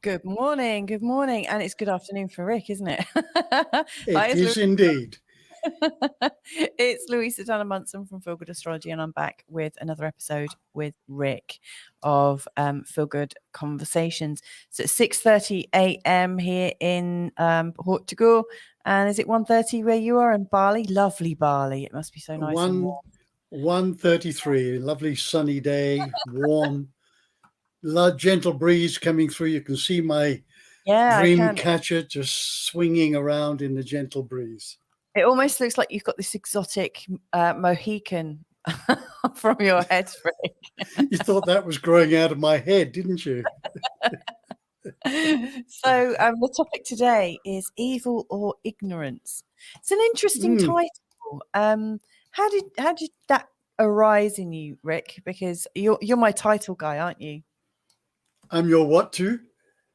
Good morning, and it's good afternoon for Rick, isn't it? It is indeed. It's Louisa Munson from Feel Good Astrology, and I'm back with another episode with Rick of Feel Good Conversations. So it's 6:30 a.m. here in Portugal, and is it 1:30 where you are in Bali? Lovely Bali. It must be so nice and warm. 1:33, lovely sunny day, warm, gentle breeze coming through. You can see my dream catcher just swinging around in the gentle breeze. It almost looks like you've got this exotic Mohican from your head, Rick. You thought that was growing out of my head, didn't you? So the topic today is evil or ignorance. It's an interesting title. How did that arise in you, Rick? Because you're my title guy, aren't you? I'm your what too?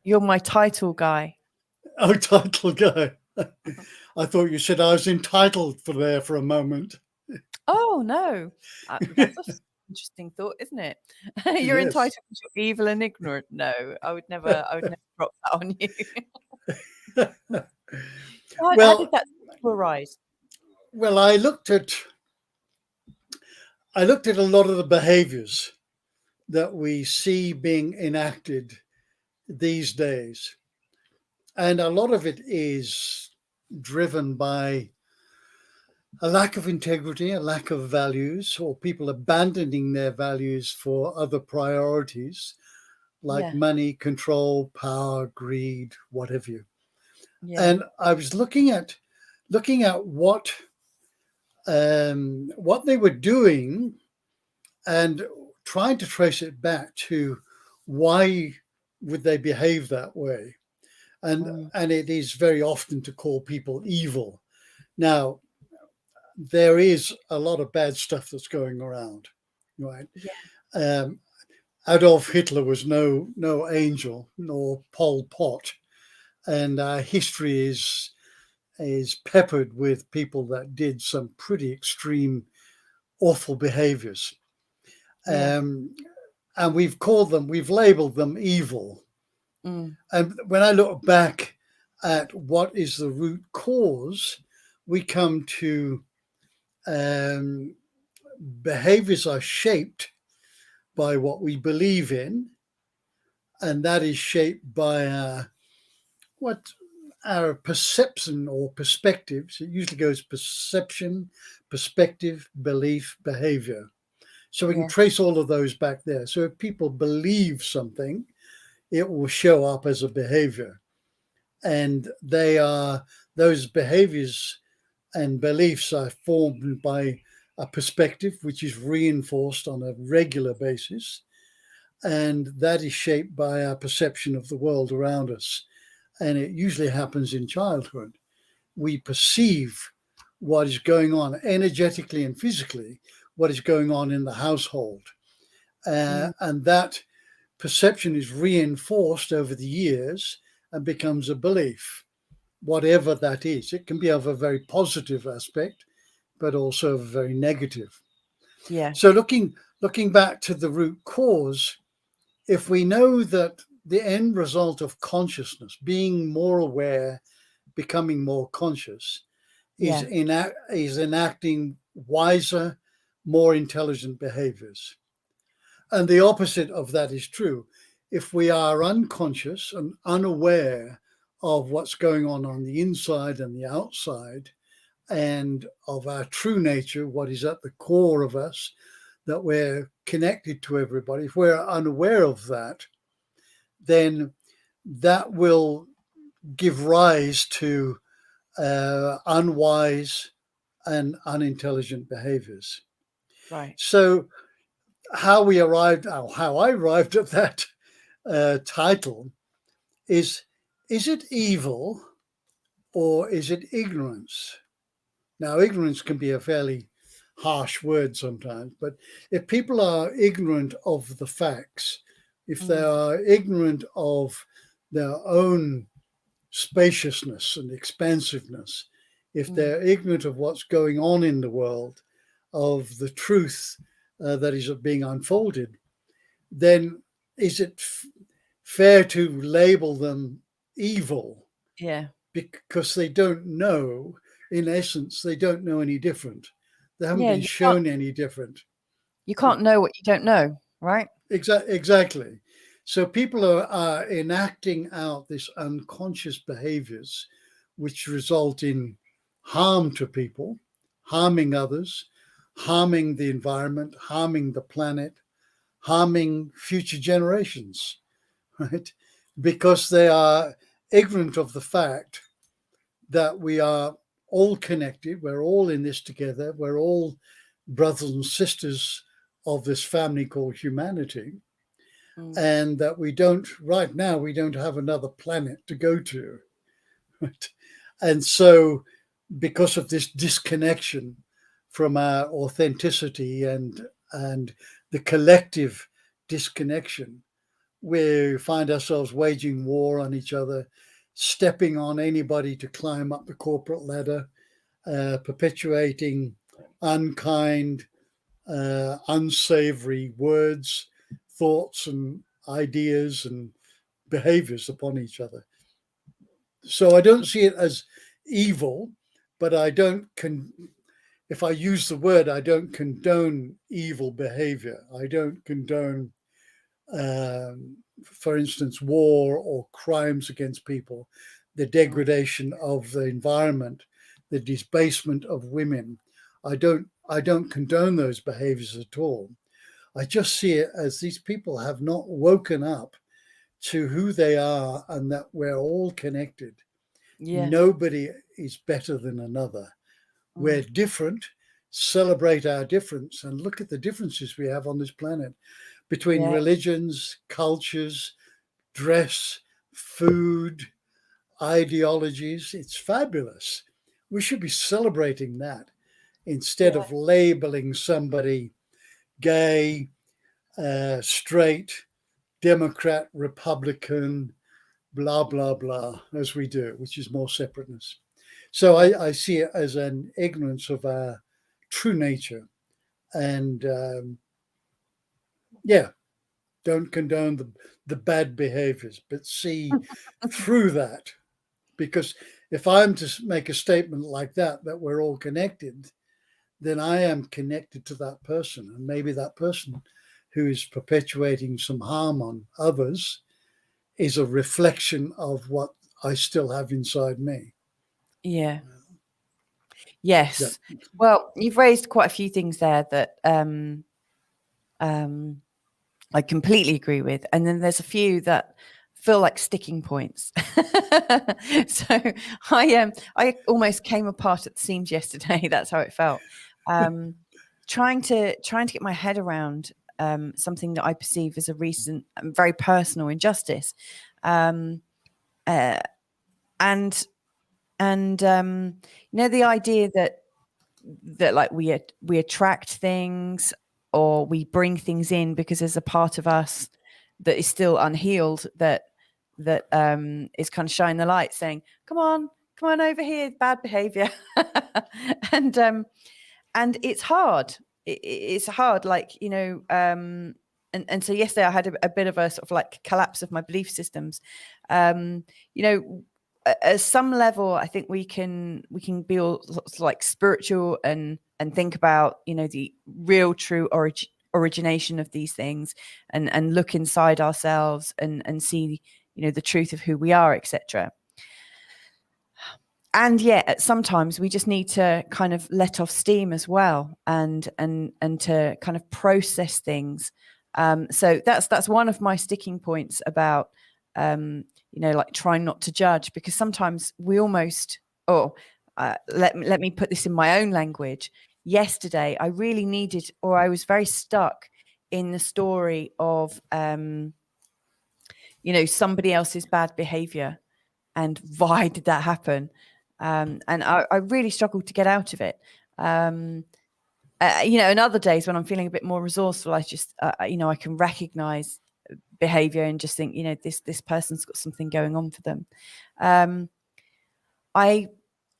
You're my title guy. Oh, title guy. I thought you said I was entitled for a moment. Oh no, that's an interesting thought, isn't it? You're entitled because you're evil and ignorant. No, I would never drop that on you. How did that arise? Well, I looked at a lot of the behaviors that we see being enacted these days, and a lot of it is driven by a lack of integrity, a lack of values, or people abandoning their values for other priorities like money, control, power, greed, what have you. And I was looking at what they were doing and trying to trace it back to why would they behave that way. And it is very often to call people evil. Now, there is a lot of bad stuff that's going around, right? Yeah. Adolf Hitler was no angel, nor Pol Pot, and our history is peppered with people that did some pretty extreme, awful behaviors, and we've labeled them evil. And when I look back at what is the root cause, we come to behaviors are shaped by what we believe in, and that is shaped by our perception or perspectives. It usually goes perception, perspective, belief, behavior. So we can trace all of those back there. So if people believe something, it will show up as a behavior, and those behaviors and beliefs are formed by a perspective which is reinforced on a regular basis, and that is shaped by our perception of the world around us. And it usually happens in childhood. We perceive what is going on energetically and physically, what is going on in the household, and that perception is reinforced over the years and becomes a belief, whatever that is. It can be of a very positive aspect, but also very negative. Yeah. So looking back to the root cause, if we know that the end result of consciousness, being more aware, becoming more conscious, is enacting wiser, more intelligent behaviors. And the opposite of that is true. If we are unconscious and unaware of what's going on the inside and the outside, and of our true nature, what is at the core of us, that we're connected to everybody, if we're unaware of that, then that will give rise to unwise and unintelligent behaviors. Right. So how I arrived at that title is it evil or is it ignorance? Now, ignorance can be a fairly harsh word sometimes, but if people are ignorant of the facts, if they are ignorant of their own spaciousness and expansiveness, if they're ignorant of what's going on in the world, of the truth that is being unfolded, then is it fair to label them evil Yeah. because they don't know, in essence, they don't know any different. They haven't Yeah. been shown any different. You can't know what you don't know, right? Exactly. So people are enacting out this unconscious behaviors, which result in harm to people, harming others, harming the environment, harming the planet, harming future generations, right? Because they are ignorant of the fact that we are all connected, we're all in this together, we're all brothers and sisters of this family called humanity, and that we don't, right now, we don't have another planet to go to. Right? And so, because of this disconnection from our authenticity and the collective disconnection, we find ourselves waging war on each other, stepping on anybody to climb up the corporate ladder, perpetuating unkind, unsavory words, thoughts, and ideas and behaviors upon each other. So I don't see it as evil, but I don't if I use the word, I don't condone evil behavior. I don't condone, for instance, war or crimes against people, the degradation of the environment, the debasement of women. I don't condone those behaviors at all. I just see it as these people have not woken up to who they are and that we're all connected. Yeah. Nobody is better than another. We're different. Celebrate our difference and look at the differences we have on this planet between religions, cultures, dress, food, ideologies. It's fabulous. We should be celebrating that instead of labeling somebody gay, straight, Democrat, Republican, blah, blah, blah, as we do, which is more separateness. So I see it as an ignorance of our true nature. And don't condone the bad behaviors, but see through that. Because if I'm to make a statement like that we're all connected, then I am connected to that person. And maybe that person who is perpetuating some harm on others is a reflection of what I still have inside me. Yeah. Yes. Well, you've raised quite a few things there that I completely agree with. And then there's a few that feel like sticking points. So I almost came apart at the seams yesterday. That's how it felt. Trying to get my head around something that I perceive as a recent very personal injustice. And the idea that like we attract things or we bring things in because there's a part of us that is still unhealed that is kind of shining the light saying, come on over here, bad behavior. and it's hard. It's hard, like, and so yesterday I had a bit of a sort of like collapse of my belief systems. At some level, I think we can be all like spiritual and think about, the real true origination of these things and look inside ourselves and see, the truth of who we are, etc. And yet sometimes we just need to kind of let off steam as well and to kind of process things. So that's one of my sticking points about like trying not to judge, because sometimes we almost let me put this in my own language. Yesterday I really needed, or I was very stuck in the story of somebody else's bad behavior and why did that happen, and I really struggled to get out of it. And other days when I'm feeling a bit more resourceful, I just I can recognize behavior and just think, this person's got something going on for them. I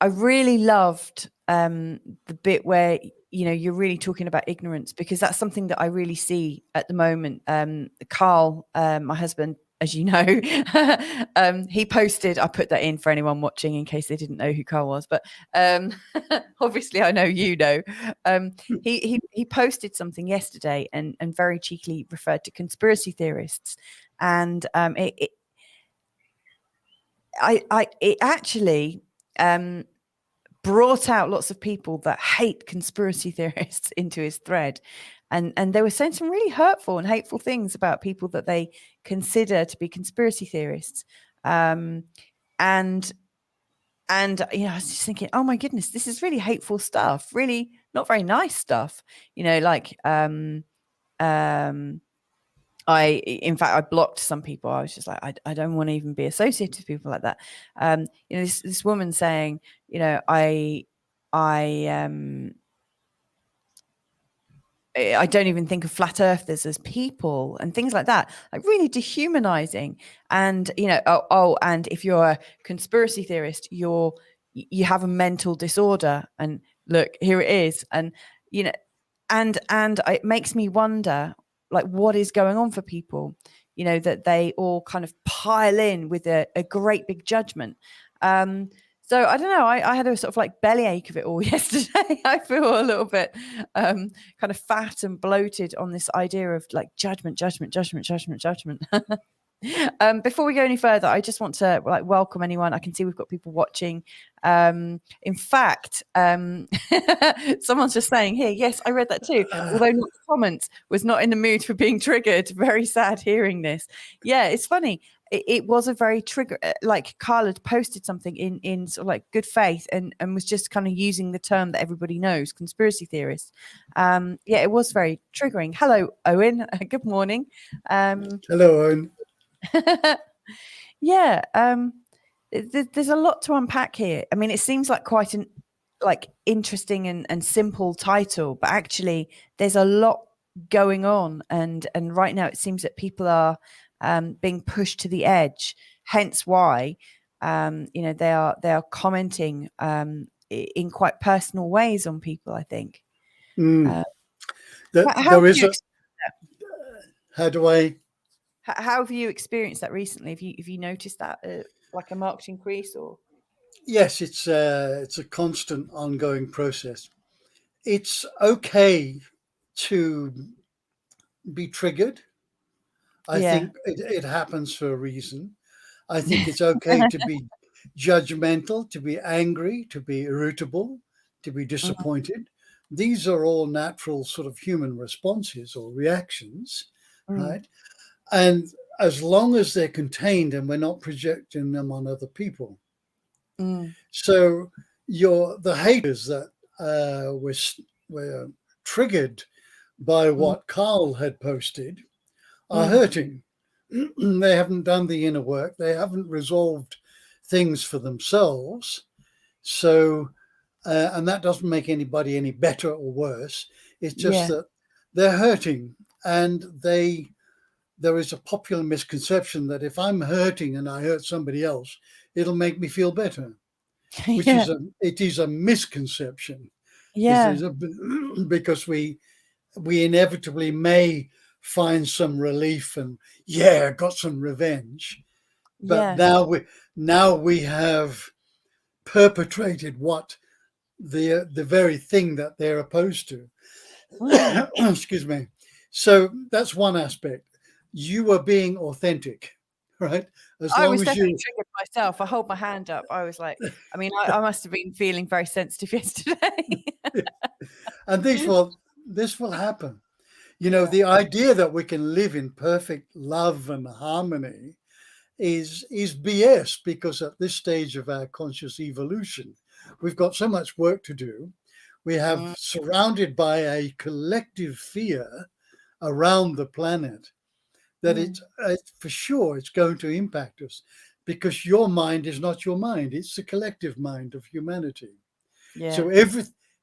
really loved the bit where you're really talking about ignorance, because that's something that I really see at the moment. Carl, my husband, as you know, he posted, I put that in for anyone watching in case they didn't know who Carl was, but obviously I know you know. He posted something yesterday and very cheekily referred to conspiracy theorists, and it actually brought out lots of people that hate conspiracy theorists into his thread. And they were saying some really hurtful and hateful things about people that they consider to be conspiracy theorists. And I was just thinking, oh my goodness, this is really hateful stuff, really not very nice stuff. Like in fact, I blocked some people. I was just like, I don't want to even be associated with people like that. This woman saying, I don't even think of flat earthers as people and things like that, like really dehumanizing. And, and if you're a conspiracy theorist, you have a mental disorder, and look, here it is. And, and it makes me wonder, like, what is going on for people, that they all kind of pile in with a great big judgment. So I don't know. I had a sort of like bellyache of it all yesterday. I feel a little bit kind of fat and bloated on this idea of like judgment. Before we go any further, I just want to like welcome anyone. I can see we've got people watching. In fact, someone's just saying here, yes, I read that too. Although not the comments, was not in the mood for being triggered. Very sad hearing this. Yeah, it's funny. It was a very trigger, like Carl had posted something in sort of like good faith and was just kind of using the term that everybody knows, conspiracy theorist. Yeah, it was very triggering. Hello, Owen. Good morning. Hello, Owen. Yeah, there's a lot to unpack here. I mean, it seems like quite an interesting and simple title, but actually there's a lot going on, and right now it seems that people are being pushed to the edge, hence why they are commenting in quite personal ways on people, I think. How have you experienced that recently? Have you noticed that like a marked increase? Or yes, it's a constant ongoing process. It's okay to be triggered. I think it happens for a reason. I think it's okay to be judgmental, to be angry, to be irritable, to be disappointed. These are all natural sort of human responses or reactions, right? And as long as they're contained and we're not projecting them on other people. So the haters that were triggered by what Carl had posted are hurting. They haven't done the inner work. They haven't resolved things for themselves. So, and that doesn't make anybody any better or worse. It's just that they're hurting, and there is a popular misconception that if I'm hurting and I hurt somebody else, it'll make me feel better, which is a misconception. Yeah, because we inevitably may find some relief and got some revenge, but now we have perpetrated what the very thing that they're opposed to. Excuse me. So that's one aspect. You are being authentic, right? I was definitely triggered myself. I hold my hand up. I was like, I mean, I must have been feeling very sensitive yesterday. And this will happen. The idea that we can live in perfect love and harmony is BS, because at this stage of our conscious evolution, we've got so much work to do. We have surrounded by a collective fear around the planet that it's for sure it's going to impact us, because your mind is not your mind. It's the collective mind of humanity. So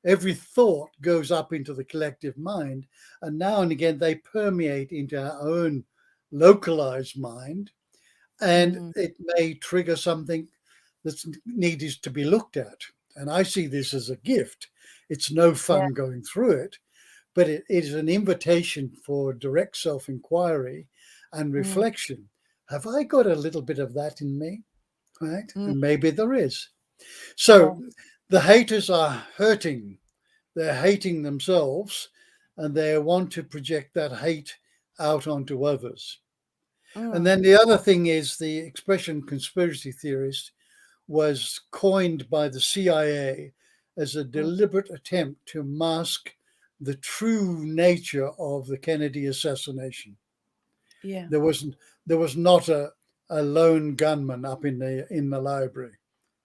every thought goes up into the collective mind, and now and again they permeate into our own localized mind, and it may trigger something that's needed to be looked at. And I see this as a gift. It's no fun going through it, but it is an invitation for direct self-inquiry and reflection. have I got a little bit of that in me? Right? Mm. And maybe there is. So the haters are hurting. They're hating themselves, and they want to project that hate out onto others. And then the other thing is the expression conspiracy theorist was coined by the CIA as a deliberate attempt to mask the true nature of the Kennedy assassination. Yeah. There was not a lone gunman up in the library.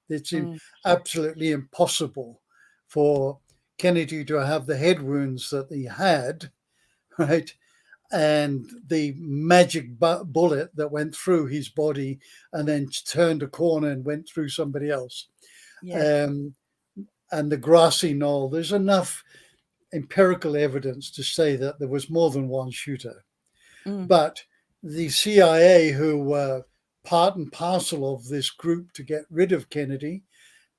It's absolutely impossible for Kennedy to have the head wounds that he had, right? And the magic bullet that went through his body and then turned a corner and went through somebody else. Yeah. And the grassy knoll, there's enough empirical evidence to say that there was more than one shooter. But the CIA, who were part and parcel of this group to get rid of Kennedy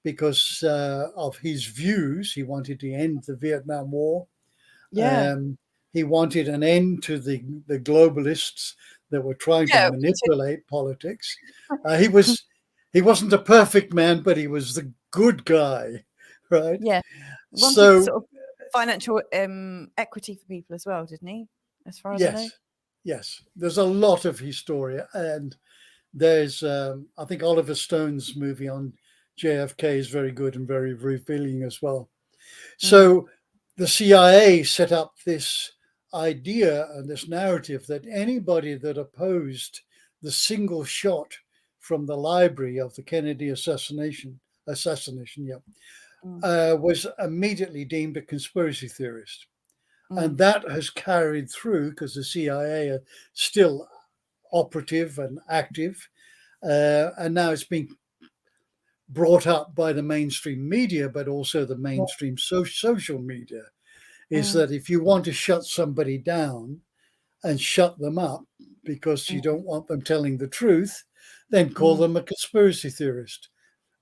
because of his views, he wanted to end the Vietnam War. Yeah. He wanted an end to the globalists that were trying to manipulate politics. He wasn't a perfect man, but he was the good guy, right? Yeah. Wanted So sort of financial equity for people as well, didn't he? As far as I know. Yes. There's a lot of historia, and there's I think Oliver Stone's movie on JFK is very good and very revealing as well. So the CIA set up this idea and this narrative that anybody that opposed the single shot from the library of the Kennedy assassination, was immediately deemed a conspiracy theorist. And that has carried through because the CIA are still operative and active. And now it's being brought up by the mainstream media, but also the mainstream social media, is that if you want to shut somebody down and shut them up because you don't want them telling the truth, then call them a conspiracy theorist.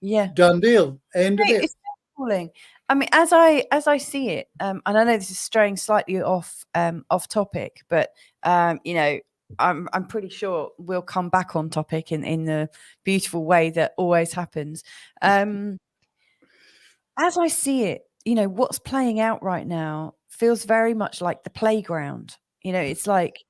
Yeah. Done deal. End of it. It's calling. I mean, as I see it, and I know this is straying slightly off topic, but you know, I'm pretty sure we'll come back on topic in the beautiful way that always happens. As I see it, you know, what's playing out right now feels very much like the playground. You know, it's like,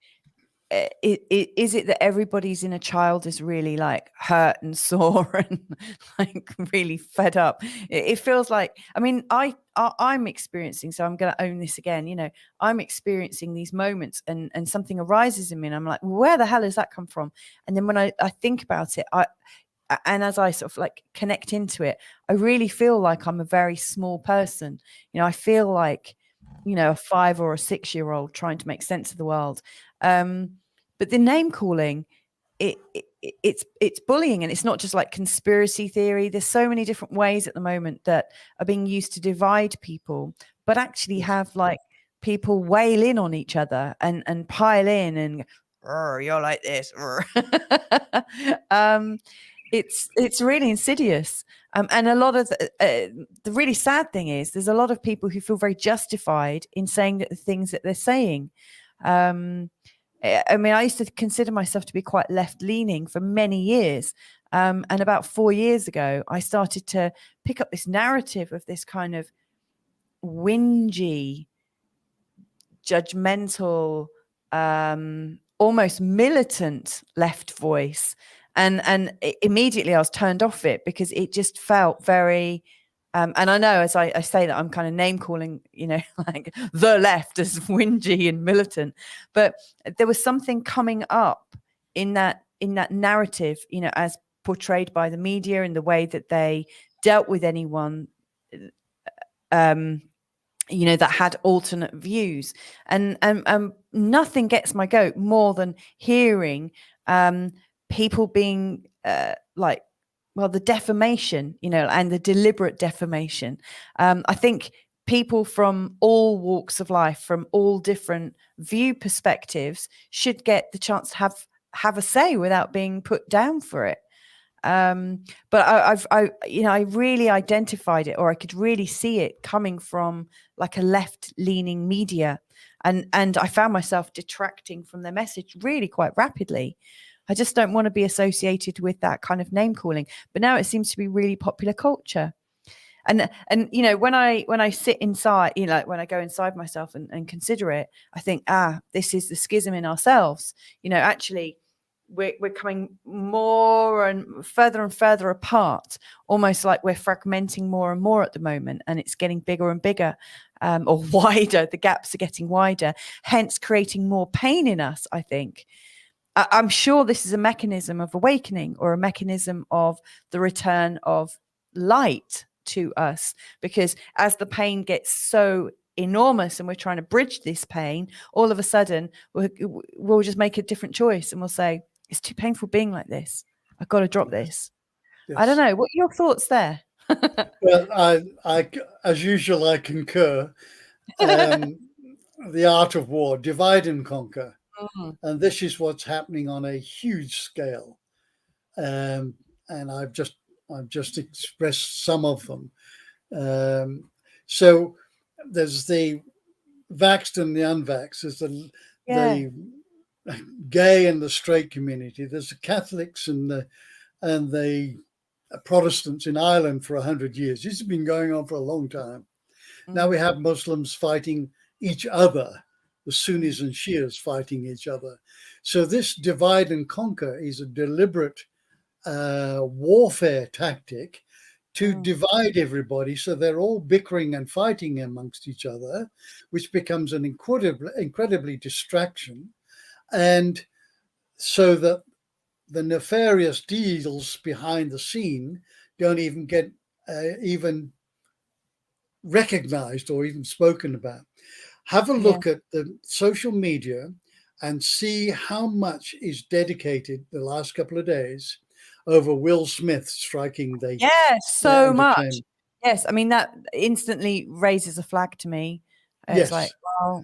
is it that everybody's inner child is really like hurt and sore and like really fed up? It feels like, I mean, I'm experiencing, so I'm going to own this again, you know, I'm experiencing these moments and something arises in me and I'm like, where the hell has that come from? And then when I think about it, and as I sort of like connect into it, I really feel like I'm a very small person. You know, I feel like, you know, a 5 or a 6-year-old trying to make sense of the world. But the name calling, it's bullying, and it's not just like conspiracy theory. There's so many different ways at the moment that are being used to divide people, but actually have like people wail in on each other and pile in and you're like this. It's really insidious. And a lot of the really sad thing is there's a lot of people who feel very justified in saying that the things that they're saying. I mean, I used to consider myself to be quite left-leaning for many years. And about 4 years ago, I started to pick up this narrative of this kind of whingy, judgmental, almost militant left voice. And immediately I was turned off it because it just felt very, and I know as I say that I'm kind of name calling, you know, like the left as whingy and militant, but there was something coming up in that narrative, you know, as portrayed by the media and the way that they dealt with anyone, you know, that had alternate views, and nothing gets my goat more than hearing people being like, well, the defamation, you know, and the deliberate defamation. I think people from all walks of life, from all different view perspectives, should get the chance to have a say without being put down for it. But I you know, I really identified it, or I could really see it coming from like a left-leaning media, and I found myself detracting from their message really quite rapidly. I just don't want to be associated with that kind of name calling. But now it seems to be really popular culture. And you know, when I sit inside, you know, like when I go inside myself and consider it, I think, this is the schism in ourselves. You know, actually, we're coming more and further apart, almost like we're fragmenting more and more at the moment, and it's getting bigger and bigger, or wider. The gaps are getting wider, hence creating more pain in us, I think. I'm sure this is a mechanism of awakening, or a mechanism of the return of light to us, because as the pain gets so enormous and we're trying to bridge this pain, all of a sudden we'll just make a different choice, and we'll say, it's too painful being like this, I've got to drop this. Yes. I don't know, what are your thoughts there? Well, I as usual, I concur. The art of war, divide and conquer. And this is what's happening on a huge scale. And I've just expressed some of them. So there's the vaxxed and the unvaxxed. There's the gay and the straight community. There's the Catholics and the Protestants in Ireland for 100 years. This has been going on for a long time. Now we have Muslims fighting each other, the Sunnis and Shias fighting each other. So this divide and conquer is a deliberate warfare tactic to divide everybody, so they're all bickering and fighting amongst each other, which becomes an incredibly distraction. And so that the nefarious deals behind the scene don't even get even recognized or even spoken about. Have a look at the social media and see how much is dedicated the last couple of days over Will Smith striking the so much. Yes, I mean, that instantly raises a flag to me. It's like, well,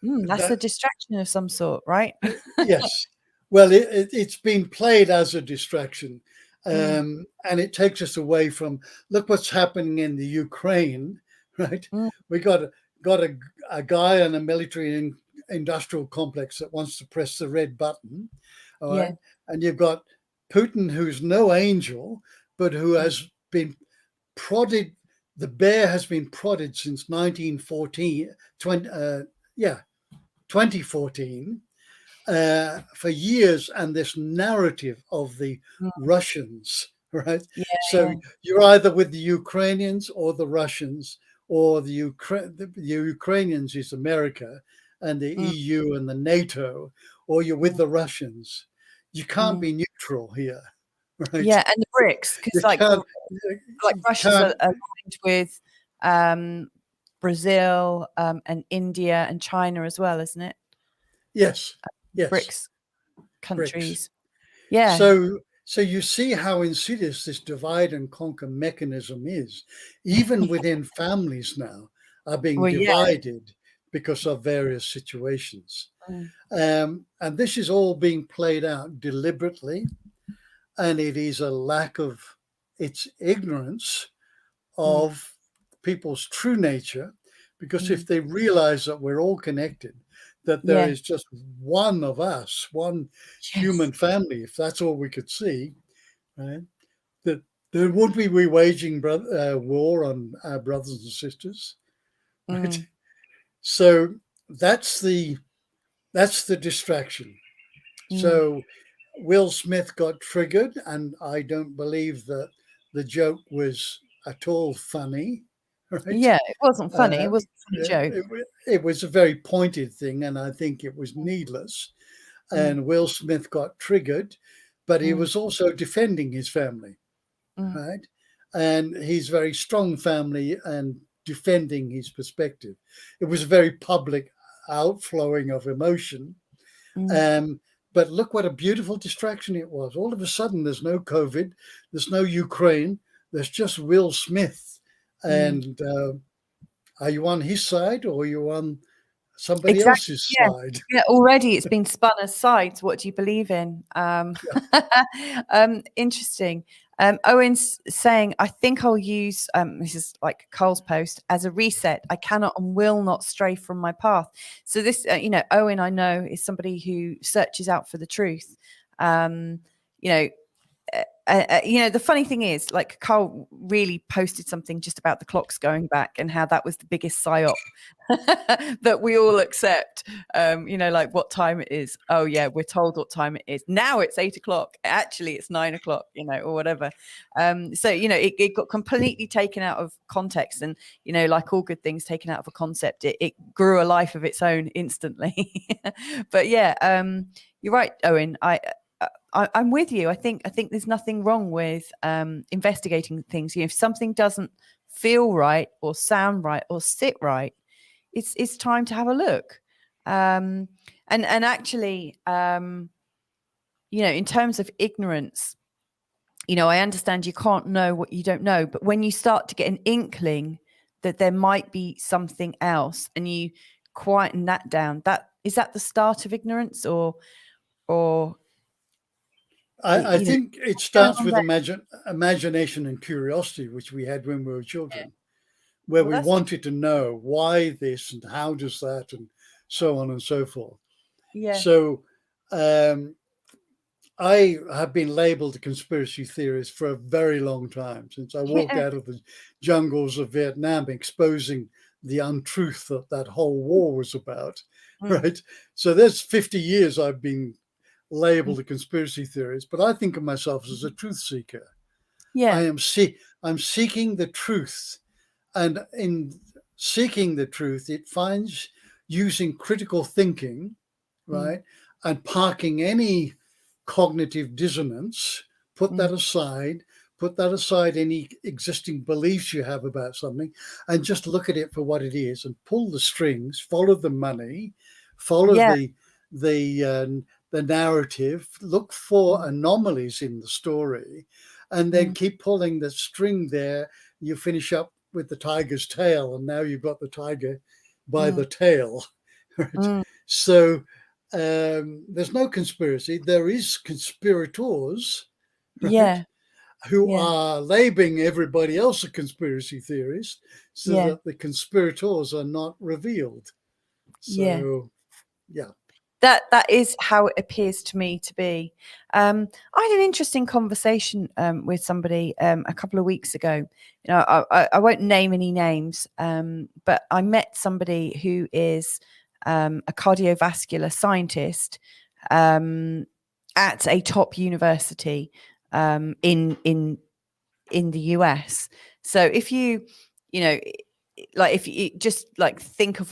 that's a distraction of some sort, right? Yes. Well, it's been played as a distraction, and it takes us away from, look what's happening in the Ukraine, right? We got a guy in a military industrial complex that wants to press the red button, all right? And you've got Putin, who's no angel, but who has been prodded. The bear has been prodded since 2014, for years, and this narrative of the Russians, right? So you're either with the Ukrainians or the Russians, or the Ukrainians is America and the EU and the NATO, or you're with the Russians. You can't be neutral here, right? Yeah, and the BRICS, because like Russia's aligned with Brazil and India and China as well, isn't it? Yes. BRICS countries. BRICS. Yeah. So you see how insidious this divide and conquer mechanism is. Even within families now are being divided because of various situations. And this is all being played out deliberately. And it is a lack of, it's ignorance of people's true nature. Because if they realize that we're all connected, that there is just one of us, one human family, if that's all we could see, right? That there wouldn't be waging war on our brothers and sisters, right? So that's the distraction. So Will Smith got triggered, and I don't believe that the joke was at all funny. Right? Yeah, it wasn't funny. It wasn't a funny joke. It was a very pointed thing, and I think it was needless. And Will Smith got triggered, but he was also defending his family, right? And he's very strong family and defending his perspective. It was a very public outflowing of emotion. But look what a beautiful distraction it was. All of a sudden, there's no COVID, there's no Ukraine, there's just Will Smith. And are you on his side or are you on somebody else's side? Yeah, already it's been spun as sides. What do you believe in? Interesting. Owen's saying, I think I'll use, this is like Cole's post, as a reset. I cannot and will not stray from my path. So this, Owen, I know, is somebody who searches out for the truth. You know, the funny thing is, like, Carl really posted something just about the clocks going back and how that was the biggest psyop that we all accept. Like what time it is. Oh yeah, we're told what time it is. Now it's 8 o'clock. Actually, it's 9 o'clock. Or whatever. So it got completely taken out of context, and like all good things taken out of a concept, it grew a life of its own instantly. But yeah, you're right, Owen. I'm with you. I think there's nothing wrong with investigating things. If something doesn't feel right or sound right or sit right, it's time to have a look. And actually, in terms of ignorance, I understand you can't know what you don't know, but when you start to get an inkling that there might be something else, and you quieten that down, is that the start of ignorance, or I think it starts with imagination and curiosity, which we had when we were children, where we wanted to know why this and how does that, and so on and so forth. Yeah. So I have been labeled a conspiracy theorist for a very long time, since I walked out of the jungles of Vietnam, exposing the untruth that whole war was about, right? So there's 50 years I've been labeled a conspiracy theorist, but I think of myself as a truth seeker. Yeah. I'm seeking the truth, and in seeking the truth, it finds using critical thinking, right, and parking any cognitive dissonance, put that aside any existing beliefs you have about something, and just look at it for what it is, and pull the strings, follow the money, follow the narrative, look for anomalies in the story, and then keep pulling the string there. You finish up with the tiger's tail, and now you've got the tiger by the tail. Right? So there's no conspiracy. There is conspirators, right, who are labeling everybody else a conspiracy theorist, so that the conspirators are not revealed. So yeah. That is how it appears to me to be. I had an interesting conversation with somebody a couple of weeks ago. I won't name any names, but I met somebody who is a cardiovascular scientist at a top university in the US. So if you if you just think of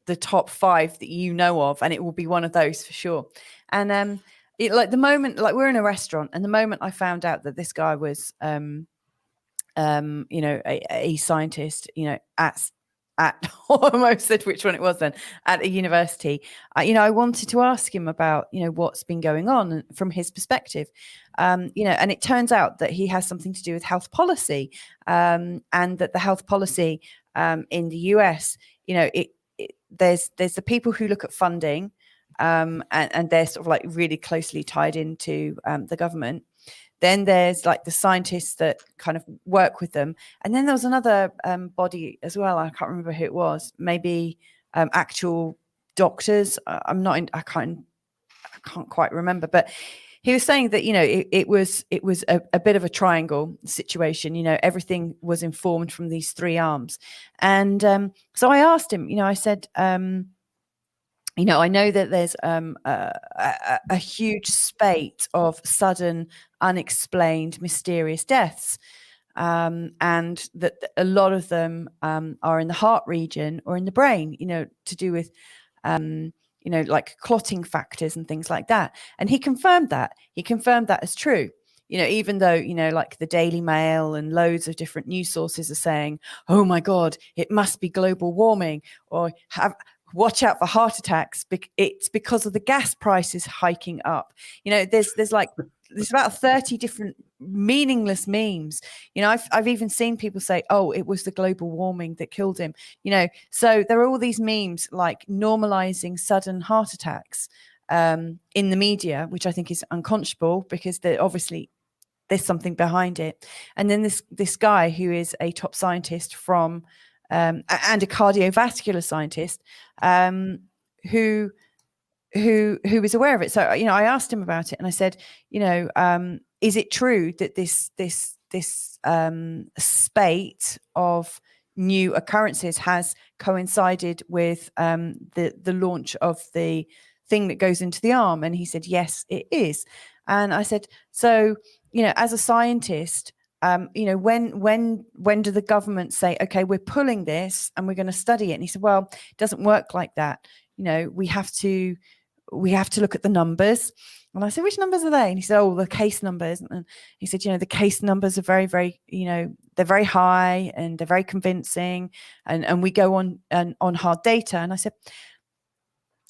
the top 5 that you know of, and it will be one of those for sure. And the moment, we're in a restaurant, and the moment I found out that this guy was a scientist, at almost said which one it was then, at a university, I wanted to ask him about what's been going on from his perspective, and it turns out that he has something to do with health policy, and that the health policy in the US, there's the people who look at funding, and they're sort of really closely tied into the government. Then there's the scientists that kind of work with them, and then there was another body as well. I can't remember who it was. Maybe actual doctors. I can't quite remember, but he was saying that it was a bit of a triangle situation. Everything was informed from these 3 arms, and so I asked him. I said, I know that there's a huge spate of sudden, unexplained, mysterious deaths, and that a lot of them are in the heart region or in the brain. To do with clotting factors and things like that. And he confirmed that. He confirmed that as true. Even though, the Daily Mail and loads of different news sources are saying, oh my God, it must be global warming, or watch out for heart attacks. It's because of the gas prices hiking up. There's about 30 different meaningless memes. I've even seen people say, oh, it was the global warming that killed him. So there are all these memes normalizing sudden heart attacks in the media, which I think is unconscionable, because there's something behind it. And then this guy who is a top scientist from and a cardiovascular scientist, who who was aware of it. So, you know, I asked him about it, and I said, you know, is it true that this spate of new occurrences has coincided with the launch of the thing that goes into the arm? And he said, yes, it is. And I said, so, you know, as a scientist, you know, when do the government say, okay, we're pulling this and we're going to study it? And he said, well, it doesn't work like that. You know, we have to look at the numbers. And I said, which numbers are they? And he said, oh, the case numbers. And he said, you know, the case numbers are very, very, you know, they're very high and they're very convincing. And we go on hard data. And I said,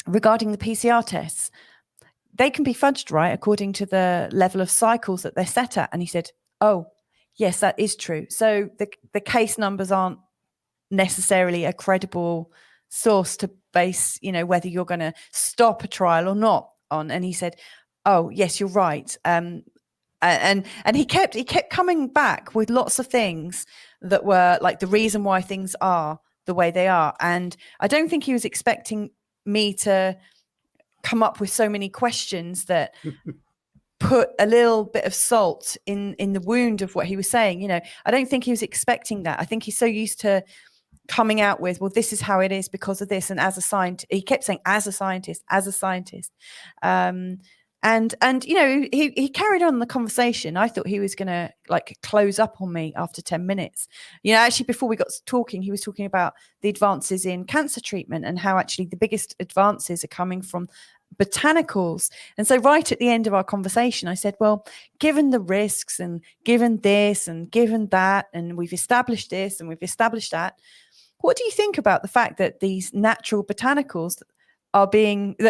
regarding the PCR tests, they can be fudged, right, according to the level of cycles that they're set at. And he said, oh, yes, that is true. So the case numbers aren't necessarily a credible source to base, you know, whether you're going to stop a trial or not on. And he said, oh, yes, you're right. And he kept coming back with lots of things that were like the reason why things are the way they are. And I don't think he was expecting me to come up with so many questions that put a little bit of salt in the wound of what he was saying. You know, I don't think he was expecting that. I think he's so used to coming out with, well, this is how it is because of this. And as a scientist, he kept saying, as a scientist. And you know, he carried on the conversation. I thought he was going to like close up on me after 10 minutes. You know, actually, before we got talking, he was talking about the advances in cancer treatment and how actually the biggest advances are coming from botanicals. And so right at the end of our conversation, I said, well, given the risks and given this and given that, and we've established this and we've established that, what do you think about the fact that these natural botanicals that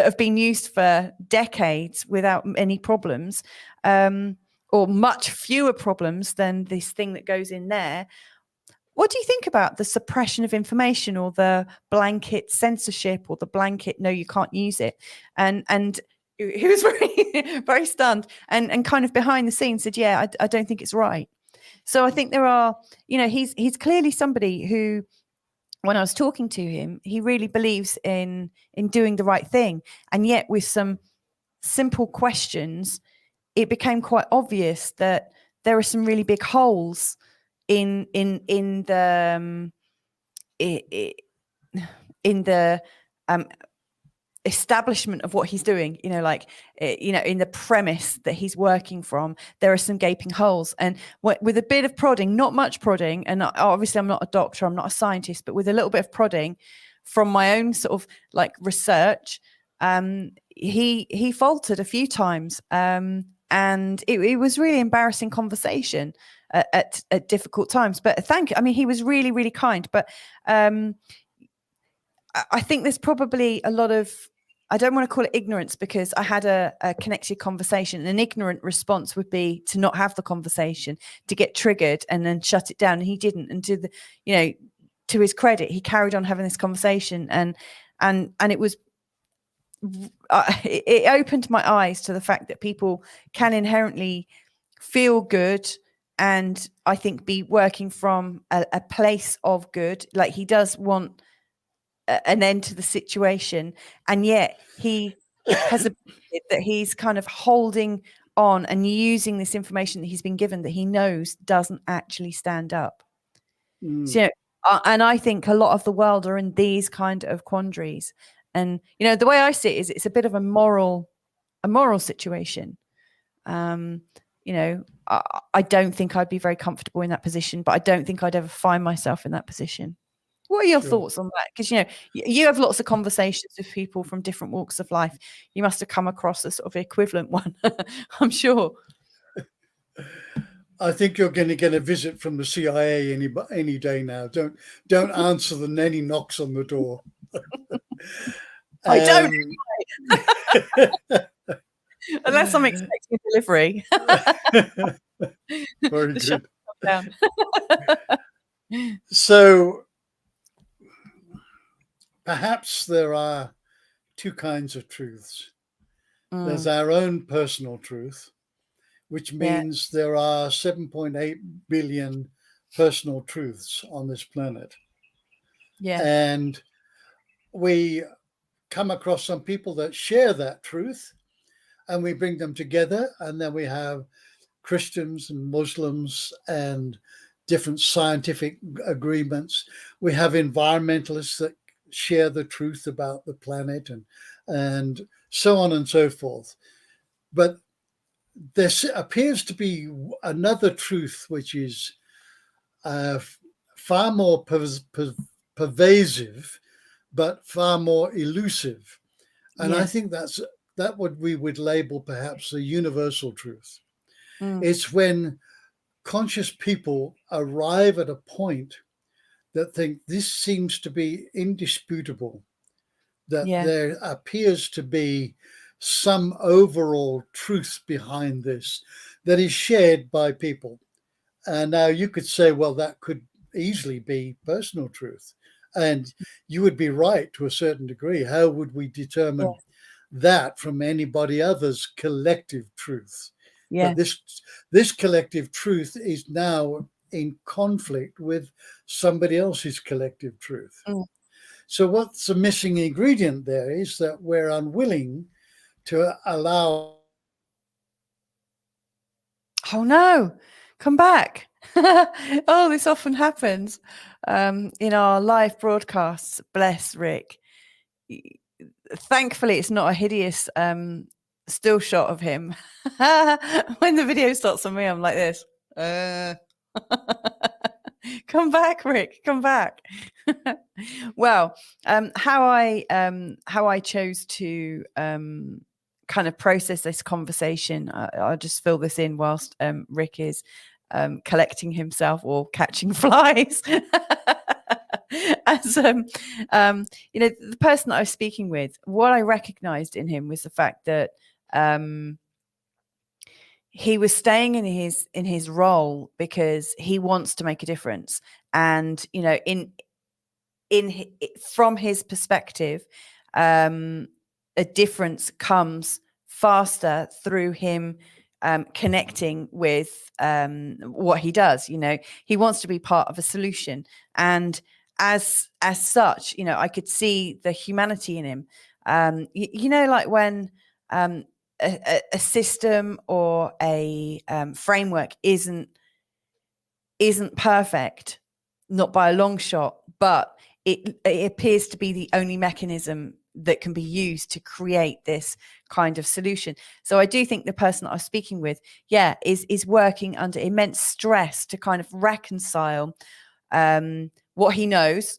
have been used for decades without any problems, or much fewer problems than this thing that goes in there? What do you think about the suppression of information or the blanket censorship or the blanket, no, you can't use it? And he was very, very stunned and kind of behind the scenes said, yeah, I don't think it's right. So I think there are, you know, he's clearly somebody who, when I was talking to him, he really believes in doing the right thing. And yet with some simple questions, it became quite obvious that there are some really big holes in the establishment of what he's doing, you know, like, you know, in the premise that he's working from, there are some gaping holes. And with a bit of prodding, not much prodding, and obviously I'm not a doctor, I'm not a scientist, but with a little bit of prodding from my own sort of like research, he faltered a few times. And it was really embarrassing conversation at difficult times. But I mean, he was really, really kind. But I think there's probably a lot of, I don't want to call it ignorance, because I had a connected conversation. An ignorant response would be to not have the conversation, to get triggered and then shut it down. And he didn't. And to his credit, he carried on having this conversation, and it was, it opened my eyes to the fact that people can inherently feel good and I think be working from a place of good. Like, he does want an end to the situation, and yet he has that he's kind of holding on and using this information that he's been given that he knows doesn't actually stand up. So, and I think a lot of the world are in these kind of quandaries. And, you know, the way I see it is it's a bit of a moral situation. You know, I don't think I'd be very comfortable in that position, but I don't think I'd ever find myself in that position. What are your thoughts on that? Because, you know, you have lots of conversations with people from different walks of life. You must have come across a sort of equivalent one, I'm sure. I think you're going to get a visit from the CIA any day now. Don't answer any knocks on the door. I don't. Unless I'm expecting a delivery. Very good. So perhaps there are two kinds of truths. There's our own personal truth, which means there are 7.8 billion personal truths on this planet. Yeah. And we come across some people that share that truth, and we bring them together, and then we have Christians and Muslims and different scientific agreements. We have environmentalists that share the truth about the planet, and so on and so forth. But there appears to be another truth which is far more pervasive, but far more elusive. And I think that's what we would label perhaps a universal truth. It's when conscious people arrive at a point that think this seems to be indisputable, that there appears to be some overall truth behind this that is shared by people. And now you could say, well, that could easily be personal truth. And you would be right to a certain degree. How would we determine that from anybody other's collective truth? But this collective truth is now in conflict with somebody else's collective truth. So what's the missing ingredient there is that we're unwilling to allow. Oh no, come back. Oh, this often happens in our live broadcasts. Bless Rick. Thankfully, it's not a hideous still shot of him. When the video starts on me, I'm like this. Come back, Rick. Come back. Well, how I chose to kind of process this conversation. I'll just fill this in whilst Rick is collecting himself or catching flies. As the person that I was speaking with, what I recognized in him was the fact that he was staying in his role because he wants to make a difference, and from his perspective, a difference comes faster through him connecting with what he does. He wants to be part of a solution, and as such, I could see the humanity in him. Like when a system or a framework isn't perfect, not by a long shot, but it appears to be the only mechanism that can be used to create this kind of solution. So I do think the person that I was speaking with, is working under immense stress to kind of reconcile what he knows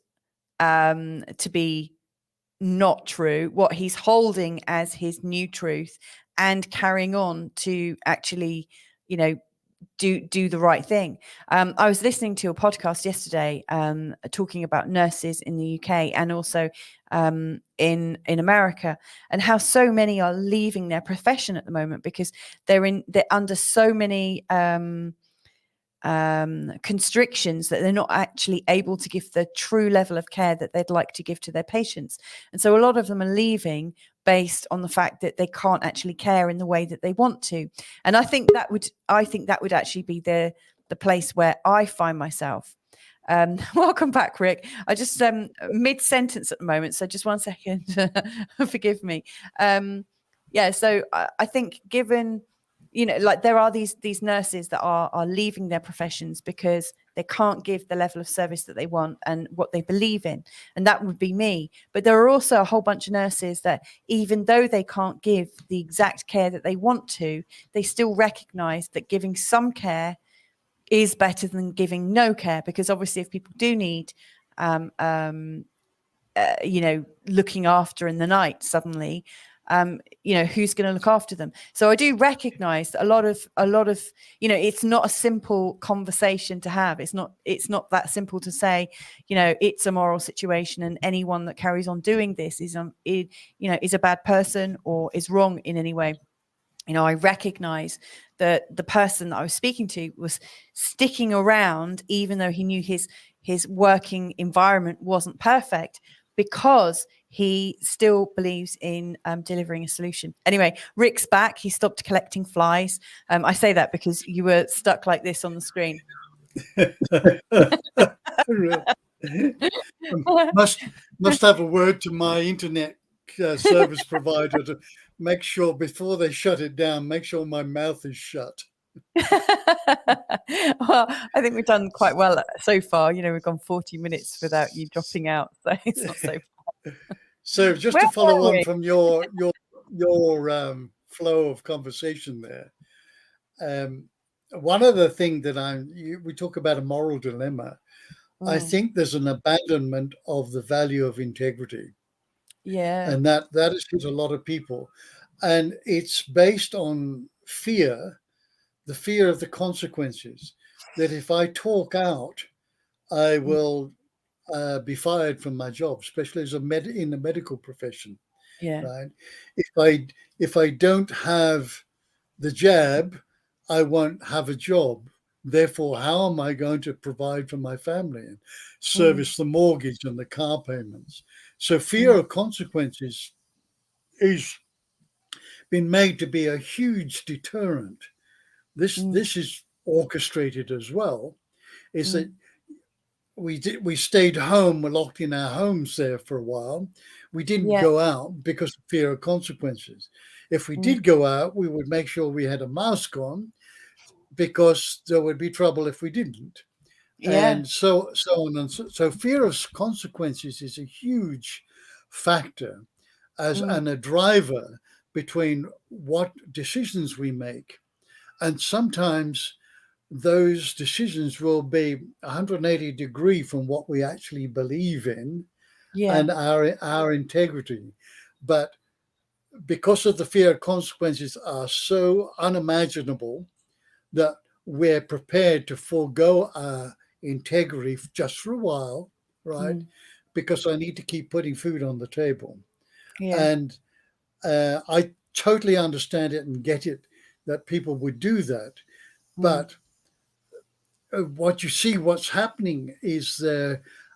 to be not true, what he's holding as his new truth, and carrying on to actually, do the right thing. I was listening to a podcast yesterday talking about nurses in the UK and also in America, and how so many are leaving their profession at the moment because they're under so many constrictions that they're not actually able to give the true level of care that they'd like to give to their patients. And so a lot of them are leaving based on the fact that they can't actually care in the way that they want to. And I think that would actually be the place where I find myself. Welcome back, Rick. I just mid-sentence at the moment, so just 1 second. Forgive me. So I think given there are these nurses that are leaving their professions because they can't give the level of service that they want and what they believe in. And that would be me. But there are also a whole bunch of nurses that, even though they can't give the exact care that they want to, they still recognize that giving some care is better than giving no care, because obviously if people do need looking after in the night suddenly, who's going to look after them? So I do recognize that a lot of it's not a simple conversation to have. It's not that simple to say, it's a moral situation and anyone that carries on doing this is a bad person or is wrong in any way. I recognize that the person that I was speaking to was sticking around even though he knew his working environment wasn't perfect, because he still believes in delivering a solution. Anyway, Rick's back. He stopped collecting flies. I say that because you were stuck like this on the screen. Must have a word to my internet service provider to make sure before they shut it down, make sure my mouth is shut. Well, I think we've done quite well so far. We've gone 40 minutes without you dropping out, so it's not so bad. So just Where to follow were on we? from your flow of conversation there, one other thing that we talk about a moral dilemma. I think there's an abandonment of the value of integrity. Yeah. And that has hit a lot of people. And it's based on fear, the fear of the consequences, that if I talk out, I will be fired from my job, especially as in the medical profession. Yeah. Right? If I don't have the jab, I won't have a job. Therefore, how am I going to provide for my family and service the mortgage and the car payments? So fear of consequences is been made to be a huge deterrent. This is orchestrated as well. Is that we stayed home, we're locked in our homes there for a while. We didn't go out because of fear of consequences. If we did go out, we would make sure we had a mask on because there would be trouble if we didn't. And so on and so fear of consequences is a huge factor and a driver between what decisions we make. And sometimes those decisions will be 180 degrees from what we actually believe in and our integrity. But because of the fear of consequences are so unimaginable that we're prepared to forego our integrity just for a while, right? Because I need to keep putting food on the table. And I totally understand it and get it that people would do that. But what you see, what's happening is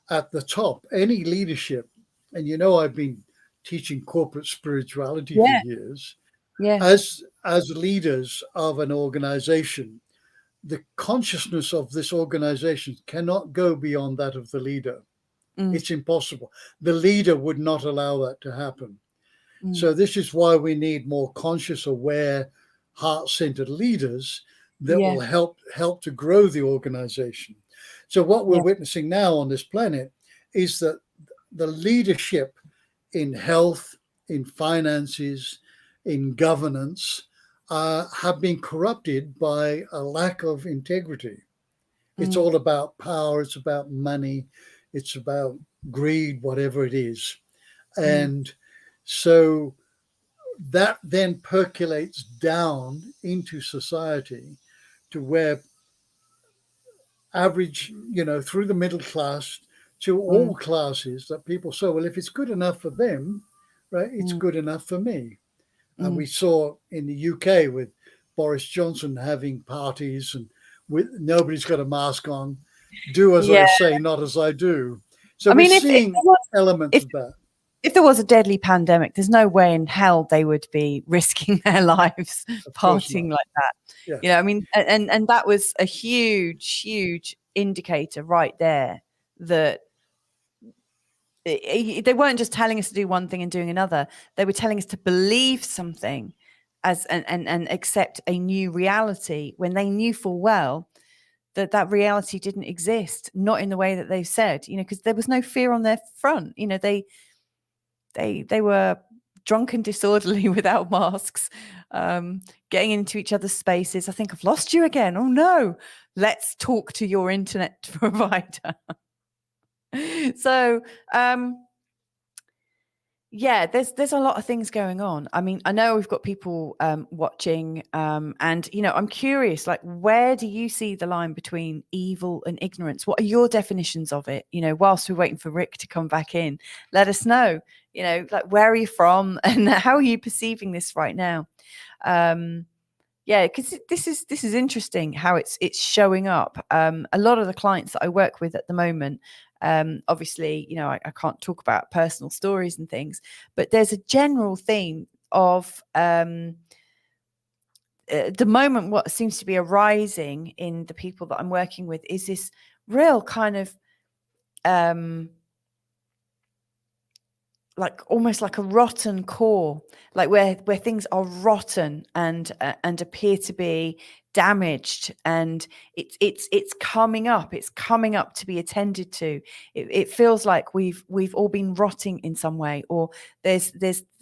at the top, any leadership, and I've been teaching corporate spirituality for years. As leaders of an organization, the consciousness of this organization cannot go beyond that of the leader. It's impossible. The leader would not allow that to happen. So this is why we need more conscious, aware, heart-centered leaders that will help to grow the organization. So what we're witnessing now on this planet is that the leadership in health, in finances, in governance have been corrupted by a lack of integrity. It's all about power, it's about money, it's about greed, whatever it is. And so that then percolates down into society to where average, through the middle class to all classes, that people say, well, if it's good enough for them, right, it's good enough for me. And we saw in the UK with Boris Johnson having parties and nobody's got a mask on. Do as I say, not as I do. So we're seeing elements of that. If there was a deadly pandemic, there's no way in hell they would be risking their lives partying like that. And that was a huge indicator right there that they weren't just telling us to do one thing and doing another. They were telling us to believe something and accept a new reality when they knew full well that reality didn't exist, not in the way that they've said, because there was no fear on their front. They were drunk and disorderly without masks, getting into each other's spaces. I think I've lost you again. Oh no, let's talk to your internet provider. So there's a lot of things going on. I mean, I know we've got people watching, and I'm curious, like, where do you see the line between evil and ignorance? What are your definitions of it? Whilst we're waiting for Rick to come back in, let us know. Like, where are you from and how are you perceiving this right now? Because this is interesting how it's showing up. A lot of the clients that I work with at the moment, obviously, I can't talk about personal stories and things, but there's a general theme of the moment. What seems to be arising in the people that I'm working with is this real kind of like almost like a rotten core, like where things are rotten and appear to be damaged, and it's coming up to be attended to. It feels like we've all been rotting in some way, or there's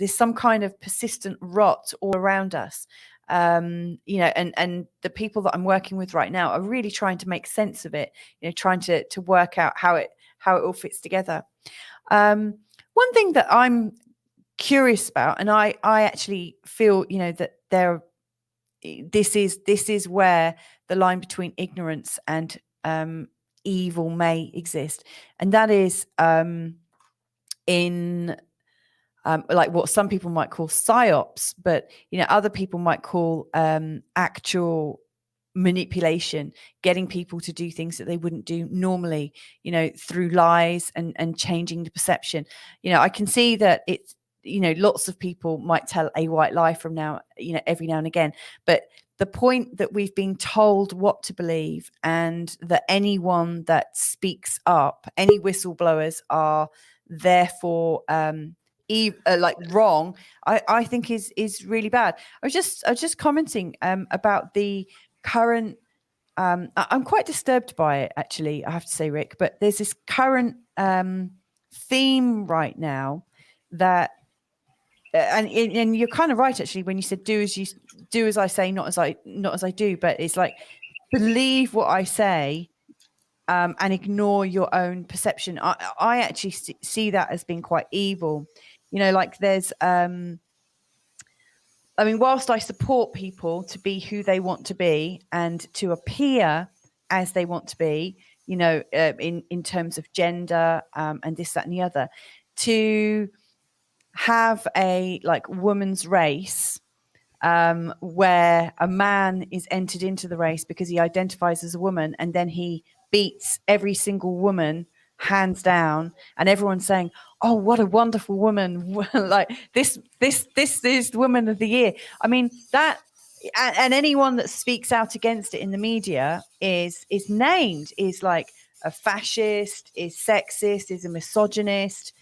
some kind of persistent rot all around us. And the people that I'm working with right now are really trying to make sense of it, trying to work out how it all fits together. One thing that I'm curious about, and I actually feel, that this is where the line between ignorance and evil may exist, and that is in like what some people might call psyops, but other people might call actual manipulation, getting people to do things that they wouldn't do normally, through lies and changing the perception. I can see that it's, lots of people might tell a white lie from now, every now and again, but the point that we've been told what to believe, and that anyone that speaks up, any whistleblowers, are therefore like wrong, I think is really bad. I was just commenting about the current I'm quite disturbed by it, actually, I have to say, Rick, but there's this current theme right now that and you're kind of right, actually, when you said do as I say, not as I do, but it's like believe what I say and ignore your own perception. I actually see that as being quite evil. Like there's whilst I support people to be who they want to be and to appear as they want to be, in terms of gender and this, that, and the other, to have a like woman's race where a man is entered into the race because he identifies as a woman, and then he beats every single woman hands down, and everyone's saying, oh, what a wonderful woman, like this is the woman of the year. That, and anyone that speaks out against it in the media is named, is like a fascist, is sexist, is a misogynist,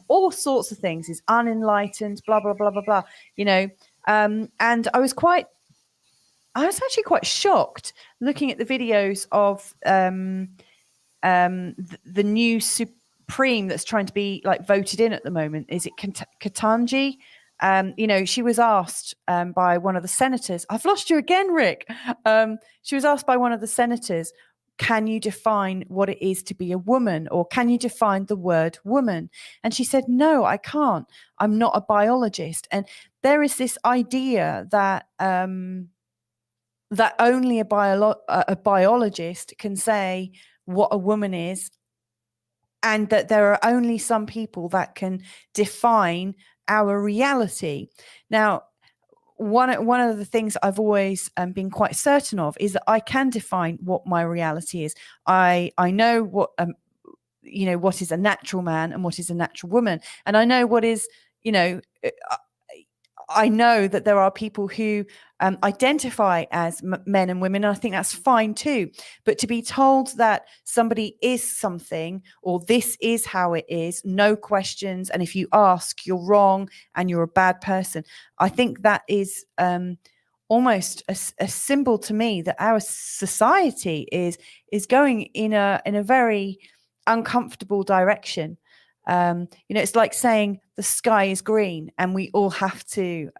all sorts of things, is unenlightened, blah blah blah blah blah, and I was actually quite shocked looking at the videos of the new Supreme that's trying to be like voted in at the moment. Is it Katanji? She was asked by one of the senators. I've lost you again, Rick. She was asked by one of the senators, can you define what it is to be a woman, or can you define the word woman? And she said, no, I can't. I'm not a biologist. And there is this idea that that only a biologist can say what a woman is, and that there are only some people that can define our reality. Now, one of the things I've always been quite certain of is that I can define what my reality is. I know what what is a natural man and what is a natural woman, and I know what is I know that there are people who identify as men and women, and I think that's fine too. But to be told that somebody is something, or this is how it is, no questions, and if you ask, you're wrong and you're a bad person, I think that is almost a symbol to me that our society is going in a very uncomfortable direction. It's like saying the sky is green, and we all have to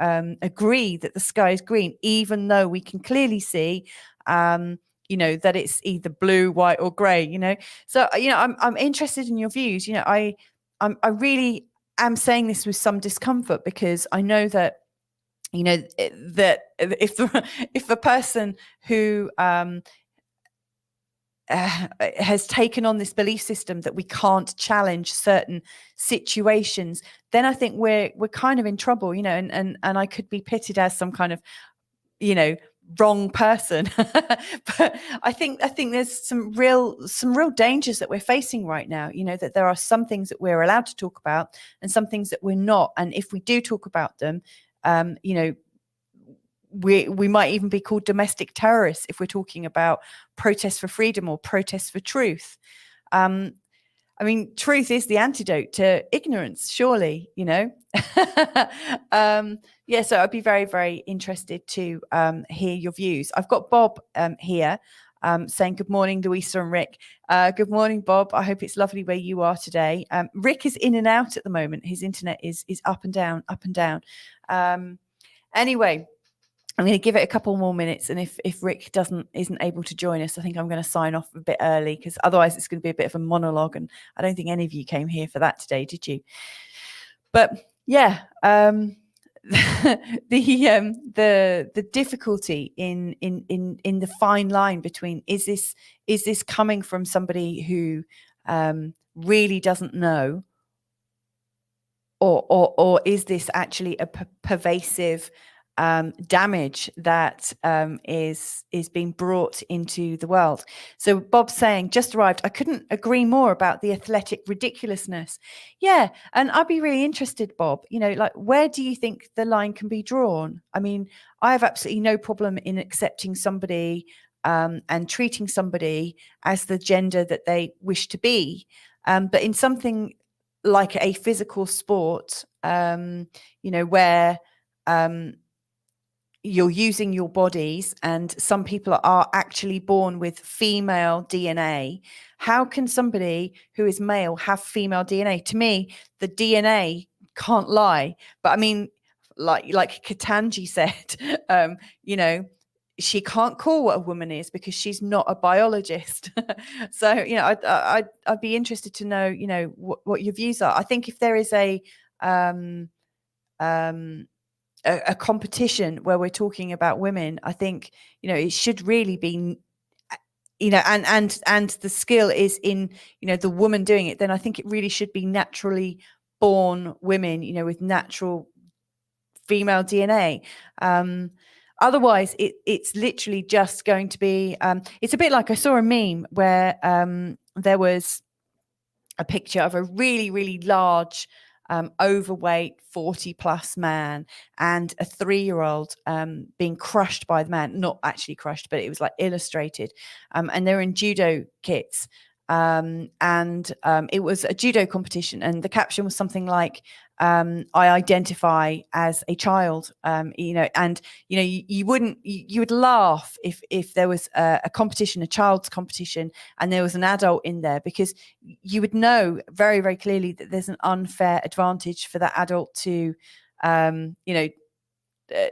agree that the sky is green, even though we can clearly see that it's either blue, white, or gray. So I'm interested in your views. I really am saying this with some discomfort, because I know that that if the person who has taken on this belief system that we can't challenge certain situations, then I think we're kind of in trouble, and I could be pitted as some kind of wrong person. But I think there's some real dangers that we're facing right now, that there are some things that we're allowed to talk about and some things that we're not, and if we do talk about them, we might even be called domestic terrorists if we're talking about protests for freedom or protests for truth. I mean, truth is the antidote to ignorance, surely, you know. Yeah, so I'd be very, very interested to hear your views. I've got Bob here saying good morning, Louisa and Rick. Good morning, Bob. I hope it's lovely where you are today. Rick is in and out at the moment. His internet is up and down, up and down. Anyway, I'm going to give it a couple more minutes, and if Rick isn't able to join us, I think I'm going to sign off a bit early, because otherwise it's going to be a bit of a monologue, and I don't think any of you came here for that today, did you? But yeah, the difficulty in the fine line between is this coming from somebody who really doesn't know, or is this actually a pervasive damage that is being brought into the world. So Bob's saying, just arrived. I couldn't agree more about the athletic ridiculousness. Yeah, and I'd be really interested, Bob, you know, like, where do you think the line can be drawn? I mean, I have absolutely no problem in accepting somebody and treating somebody as the gender that they wish to be. But in something like a physical sport, you know, where you're using your bodies, and some people are actually born with female DNA. How can somebody who is male have female DNA? To me, the DNA can't lie. But I mean, like Katanji said, you know, she can't call what a woman is because she's not a biologist. So, you know, I'd be interested to know, you know, what your views are. I think if there is a competition where we're talking about women, I think, you know, it should really be, you know, and the skill is in, you know, the woman doing it, then I think it really should be naturally born women, you know, with natural female DNA. Otherwise it's literally just going to be it's a bit like, I saw a meme where there was a picture of a really, really large overweight 40 plus man and a 3-year-old being crushed by the man, not actually crushed, but it was like illustrated, and they're in judo kits, and it was a judo competition, and the caption was something like, I identify as a child, you know, and you know, you would laugh if there was a competition, a child's competition, and there was an adult in there, because you would know very, very clearly that there's an unfair advantage for that adult to, you know,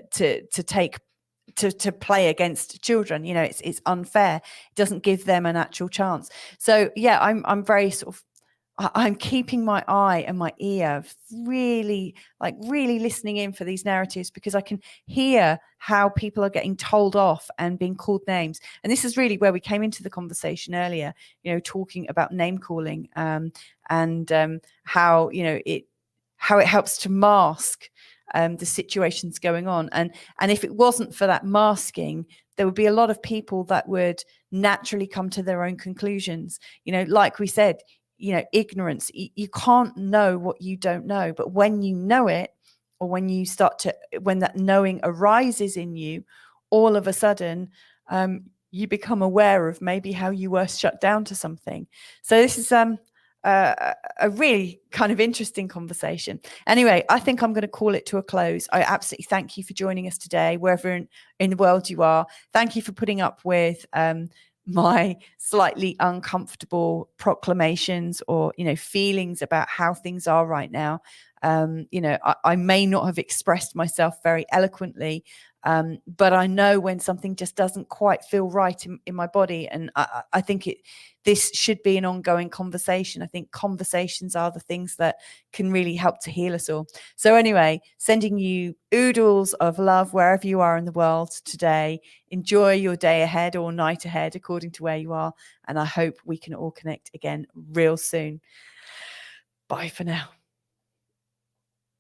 to play against children. You know, it's unfair. It doesn't give them an actual chance. So yeah, I'm very sort of, I'm keeping my eye and my ear really listening in for these narratives, because I can hear how people are getting told off and being called names. And this is really where we came into the conversation earlier, you know, talking about name calling, and how, you know, how it helps to mask the situations going on. And if it wasn't for that masking, there would be a lot of people that would naturally come to their own conclusions. You know, like we said, you know, ignorance, you can't know what you don't know. But when you know it, or when that knowing arises in you, all of a sudden you become aware of maybe how you were shut down to something. So this is a really kind of interesting conversation. Anyway, I think I'm going to call it to a close. I absolutely thank you for joining us today, wherever in the world you are. Thank you for putting up with my slightly uncomfortable proclamations, or, you know, feelings about how things are right now. You know, I may not have expressed myself very eloquently, but I know when something just doesn't quite feel right in my body. And I think this should be an ongoing conversation. I think conversations are the things that can really help to heal us all. So anyway, sending you oodles of love wherever you are in the world today. Enjoy your day ahead or night ahead, according to where you are. And I hope we can all connect again real soon. Bye for now.